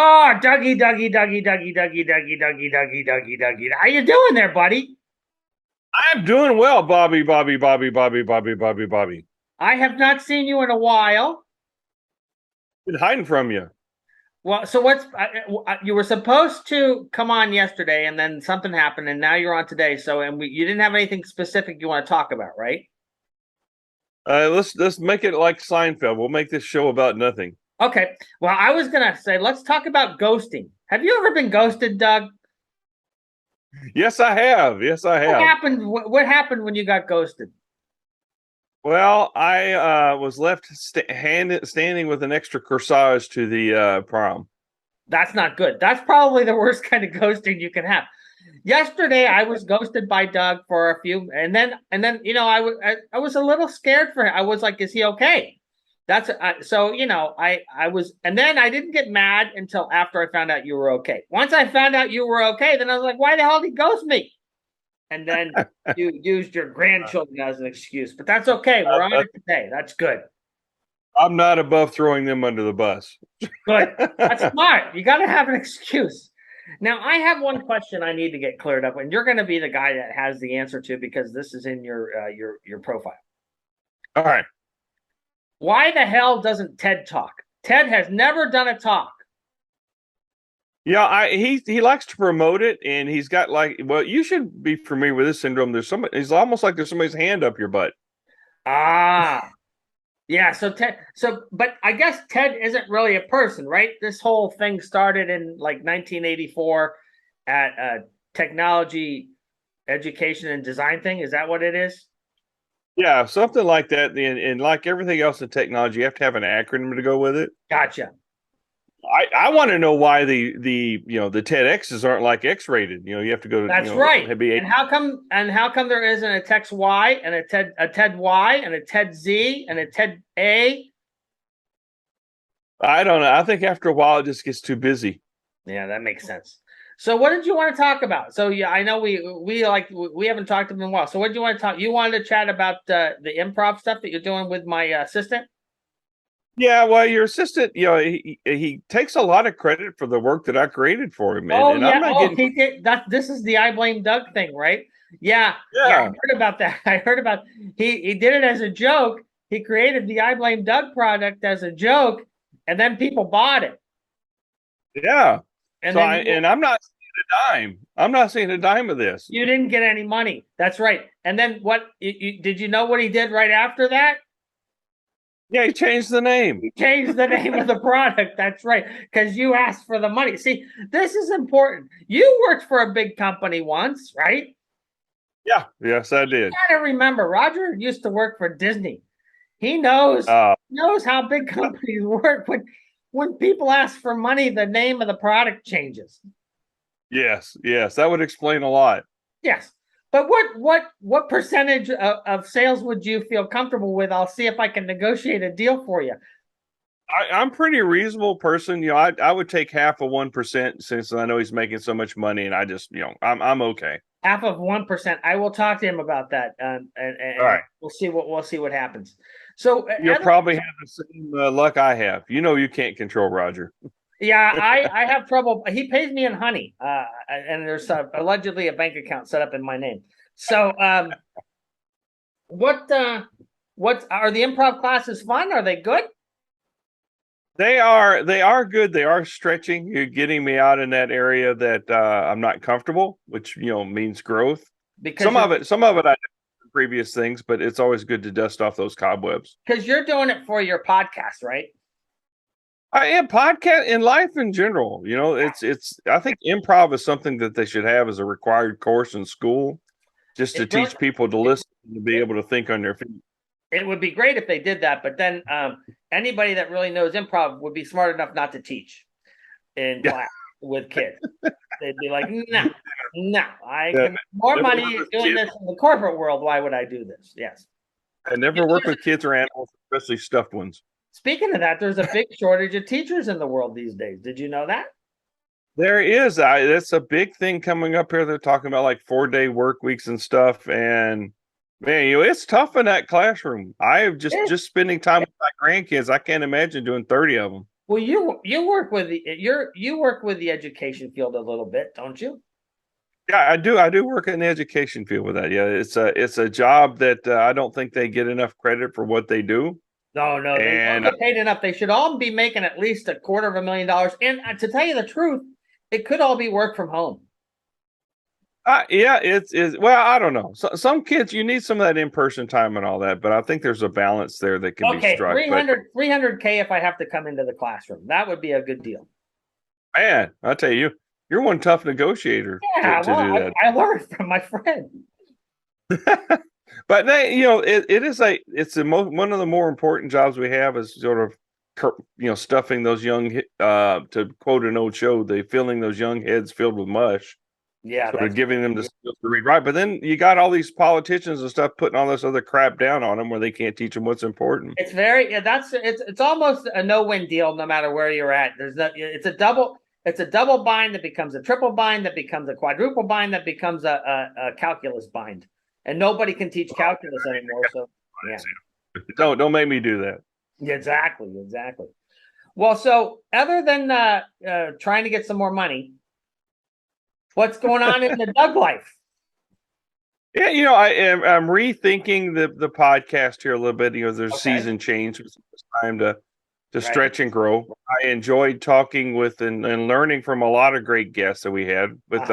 Oh, Dougie, Dougie, Dougie, Dougie, Dougie, Dougie, Dougie, Dougie, Dougie, Dougie. How you doing there, buddy? I'm doing well, Bobby. I have not seen you in a while. Been hiding from you. Well, so you were supposed to come on yesterday, and then something happened, and now you're on today. So, you didn't have anything specific you want to talk about, right? Let's make it like Seinfeld. We'll make this show about nothing. Okay. Well, I was gonna say let's talk about ghosting. Have you ever been ghosted, Doug? Yes, I have. Yes, I What have. happened? What happened when you got ghosted? Well, I was left standing with an extra corsage to the prom. That's not good. That's probably the worst kind of ghosting you can have. Yesterday, I was ghosted by Doug for a few, and then I was a little scared for him. I was like, "Is he okay?" So I was, and then I didn't get mad until after I found out you were okay. Once I found out you were okay, then I was like, "Why the hell did he ghost me?" And then you used your grandchildren as an excuse, but that's okay. We're on it today. That's good. I'm not above throwing them under the bus. Good. That's smart. You got to have an excuse. Now, I have one question I need to get cleared up, and you're going to be the guy that has the answer to because this is in your profile. All right. Why the hell doesn't Ted talk? Ted has never done a talk. Yeah, he likes to promote it, and he's got you should be familiar with this syndrome. It's almost like there's somebody's hand up your butt. Ah, yeah. But I guess Ted isn't really a person, right? This whole thing started in like 1984 at a technology education and design thing. Is that what it is? Yeah, something like that. And like everything else in technology, you have to have an acronym to go with it. Gotcha. I want to know why the TEDx's aren't like X-rated. You have to go to That's right. be. And how come there isn't a Tex Y and a Ted Y and a Ted Z and a Ted A? I don't know. I think after a while it just gets too busy. Yeah, that makes sense. So what did you want to talk about? So yeah, I know we haven't talked in a while. So what did you want to talk? You wanted to chat about the improv stuff that you're doing with my assistant? Yeah, well, your assistant, he takes a lot of credit for the work that I created for him, and, Oh and I'm yeah. not Oh, getting. he did that. This is the I blame Doug thing, right? Yeah. Yeah, I Yeah, heard about that. I heard about he did it as a joke. He created the I blame Doug product as a joke, and then people bought it. yeah. And So then you I'm not seeing a dime. I'm not seeing a dime of this. you didn't get any money. That's right. And then did you know what he did right after that? Yeah, he changed the name. He changed the name of the product. That's right. Because you asked for the money. See, this is important. You worked for a big company once, right? Yeah, yes, I You did. gotta remember, Roger used to work for Disney. He knows how big companies work. When people ask for money, the name of the product changes. Yes, that would explain a lot. Yes. But what percentage of sales would you feel comfortable with? I'll see if I can negotiate a deal for you. I'm pretty reasonable person. I would take half of 1% since I know he's making so much money, and I just I'm okay. Half of 1%. I will talk to him about that, All and right. we'll see what happens. So, You'll probably have the same luck I have. You can't control Roger. yeah, I have trouble. He pays me in honey, and there's allegedly a bank account set up in my name. So, what what are the improv classes fun? Are they good? They are good. They are stretching. You're getting me out in that area that I'm not comfortable, which means growth. Because Some of it I do previous things, but it's always good to dust off those cobwebs. you're doing it for your podcast, right? I am podcast in life in general. It's I think improv is something that they should have as a required course in school, just to It really teach people to it, listen and to be it, able to think on their feet. it would be great if they did that, but then anybody that really knows improv would be smart enough not to teach in Yeah, class with kids. They'd be like, no, no, I yeah. can make more Never work money with doing kids. this in the corporate world. Why would I do this? Yes. I never work with kids or animals, especially stuffed ones. Speaking of that, there's a big shortage of teachers in the world these days. Did you know that? There is. That's a big thing coming up here. They're talking about like 4-day work weeks and stuff. And man, it's tough in that classroom. I have just It, spending time with my grandkids. I can't imagine doing 30 of them. Well, you work with you work with the education field a little bit, don't you? Yeah, I do. I do work in the education field with that. Yeah, it's a job that I don't think they get enough credit for what they do. No, no, they don't And get paid enough. They should all be making at least $250,000. And to tell you the truth, it could all be work from home. yeah, it's well, I don't know. Some kids you need some of that in person time and all that, but I think there's a balance there that can be Okay, struck. But 300K if I have to come into the classroom. That would be a good deal. man, I tell you, you're one tough negotiator Yeah, to well, do that. I learned from my friend. But they, it is one of the more important jobs we have is sort of stuffing those young to quote an old show, they filling those young heads filled with mush, Yeah, sort of giving them the skills to read right. But then you got all these politicians and stuff putting all this other crap down on them where they can't teach them what's important. it's very yeah, it's almost a no-win deal no matter where you're at. It's a double bind that becomes a triple bind that becomes a quadruple bind that becomes a calculus bind. And nobody can teach calculus anymore. So yeah. Don't make me do that. Exactly. Well, so other than trying to get some more money, what's going on in the Doug life? Yeah, I'm rethinking the podcast here a little bit. There's season change. It's time to stretch and grow. I enjoyed talking with and learning from a lot of great guests that we had with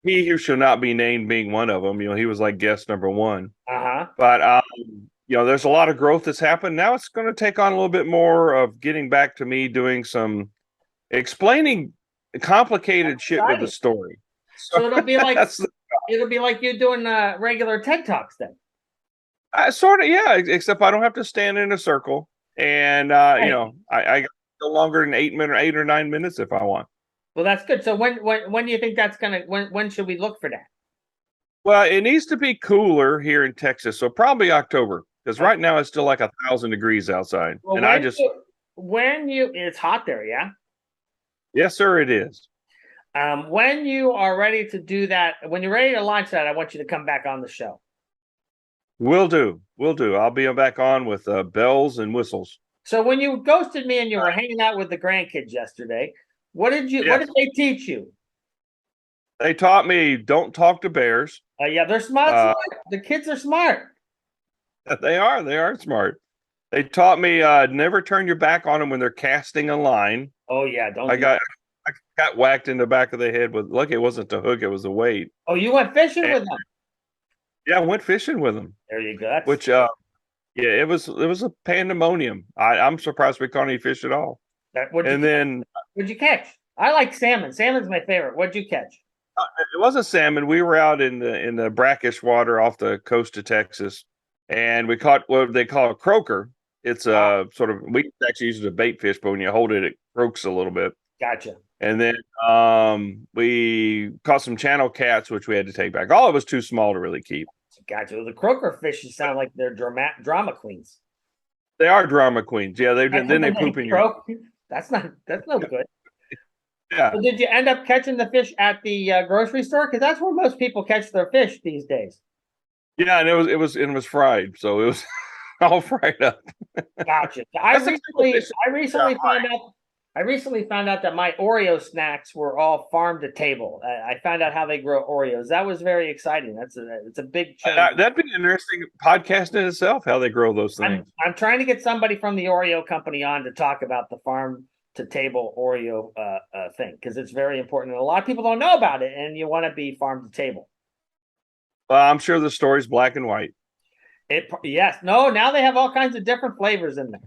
he who shall not be named being one of them. He was like guest number one. But there's a lot of growth that's happened. Now it's going to take on a little bit more of getting back to me doing some explaining complicated shit with the story. So it'll be like you doing regular TED Talks then. Sort of, yeah. Except I don't have to stand in a circle, and I go longer than 8 or 9 minutes if I want. Well, that's good. So when do you think that's gonna? When should we look for that? Well, it needs to be cooler here in Texas, so probably October, because right now it's still like 1,000 degrees outside, well, and it's hot there, yeah. Yes, sir, it is. When you are ready to do that, when you're ready to launch that, I want you to come back on the show. Will do. I'll be back on with bells and whistles. So when you ghosted me and you were hanging out with the grandkids yesterday, what did they teach you? They taught me don't talk to bears. Yeah, they're smart. The kids are smart. They are smart. They taught me never turn your back on them when they're casting a line. Oh yeah, I got whacked in the back of the head with. Lucky it wasn't the hook; it was the weight. Oh, you went fishing with them? Yeah, I went fishing with them. There you go. Which, yeah, it was a pandemonium. I'm surprised we caught any fish at all. What'd you catch? I like salmon. Salmon's my favorite. What'd you catch? It wasn't salmon. We were out in the brackish water off the coast of Texas, and we caught what they call a croaker. It's a sort of, we actually use it as a bait fish, but when you hold it, it croaks a little bit. Gotcha. And then we caught some channel cats, which we had to take back. All of us too small to really keep. Gotcha. Well, the croaker fishes sound like they're drama queens. They are drama queens. Yeah, they poop in your. That's no good. Yeah. So did you end up catching the fish at the grocery store? Because that's where most people catch their fish these days. Yeah, and it was fried, so it was all fried up. Gotcha. I recently found out that my Oreo snacks were all farm to table. I found out how they grow Oreos. That was very exciting. It's a big change. That'd be an interesting podcast in itself, how they grow those things. I'm trying to get somebody from the Oreo company on to talk about the farm to table Oreo thing, because it's very important. And a lot of people don't know about it, and you want to be farm to table. I'm sure the story's black and white. Yes. No, now they have all kinds of different flavors in there.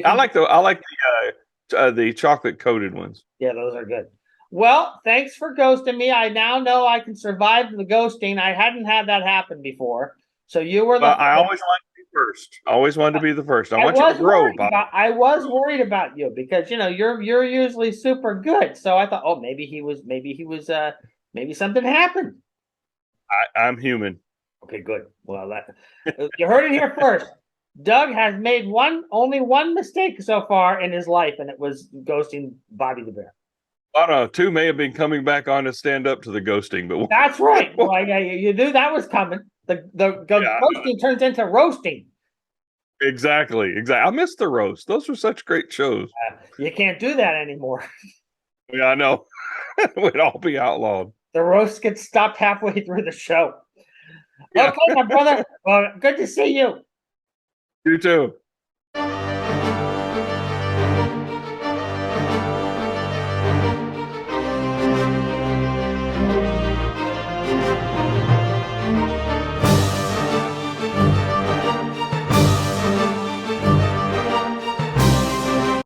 I like the chocolate coated ones. Yeah, those are good. Well, thanks for ghosting me. I now know I can survive the ghosting. I hadn't had that happen before. So you were I always wanted to be first. I always wanted to be the first. I want you to grow. I was worried about you because you're usually super good. So I thought, maybe something happened. I'm human. Okay, good. Well, you heard it here first. Doug has made only one mistake so far in his life, and it was ghosting Bobby the Bear. I don't know. Two may have been coming back on to stand up to the ghosting, but that's right. Well, you knew that was coming. The ghosting turns into roasting. Exactly. I miss the roast. Those were such great shows. You can't do that anymore. Yeah, I know. We'd all be outlawed. The roast gets stopped halfway through the show. Yeah. Okay, my brother. Well, good to see you. You too.